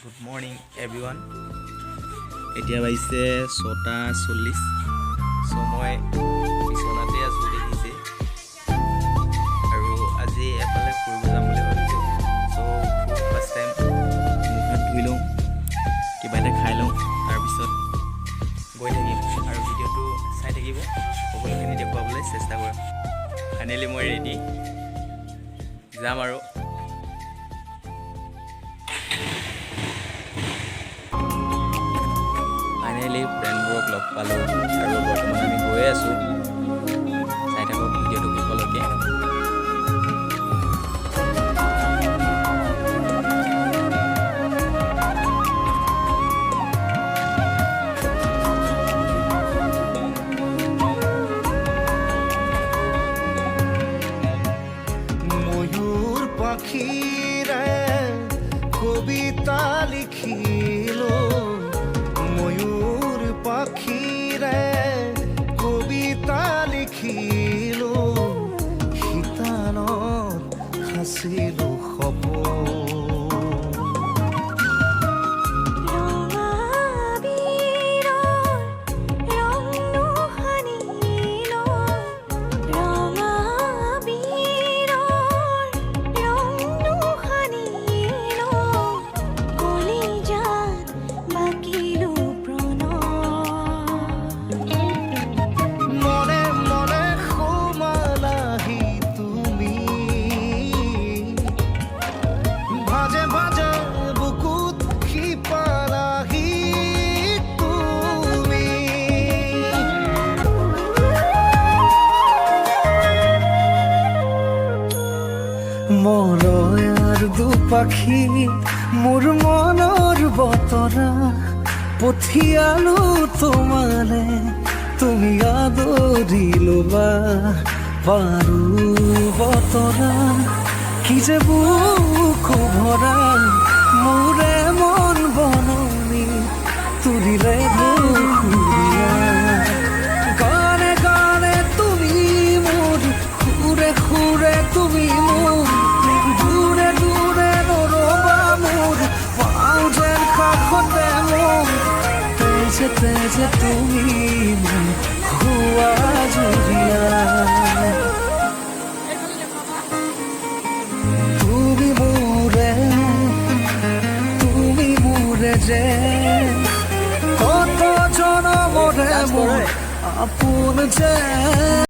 Good morning everyone. এতিয়া বাজিছে 6:40। মই বিচনাতে আছোঁ দেখিছে, আৰু আজি এফালে ফুৰিব যাম বুলি ভাবিছোঁ। ফাৰ্ষ্ট টাইম মুখ হাত ধুই লওঁ, কিবা এটা খাই লওঁ, তাৰপিছত গৈ থাকিম আৰু ভিডিঅ'টো চাই থাকিব। সকলোখিনি দেখুৱাবলৈ চেষ্টা কৰিম। ফাইনেলি মই ৰেডি, যাম আৰু। ফাইনেলি ফ্ৰেণ্ডবোৰক লগ পালোঁ আৰু বৰ্তমান আমি গৈয়ে আছোঁ। চাই থাকক ভিডিঅ'টো শেষলৈকে। ময়ূৰ পাখিৰে কবিতা লিখিলো, ময়ূৰ পাখিৰে কবিতা লিখিলো, শীতানত সাঁচিলো সপোন। মৰয়াৰ দুপাখি মোৰ মনৰ বতৰা পঠিয়ালো তোমালে, তুমি আদৰি ল'বা পাৰো বতৰা। কি যে বুকু ভৰা মোৰে মন বননি তুলিলে ঘূৰিয়া। গানে গানে তুমি মোৰ, সুৰে সুৰে তুমি মোৰ, দূৰে দূৰে নৰবা মোৰ, পাওঁ যেন কাষতে মোৰ, তেজে তেজে তুমি মোৰ হোৱা জুৰিয়া। তুমি মোৰে যে কত জনমৰে মোৰ আপোন যে।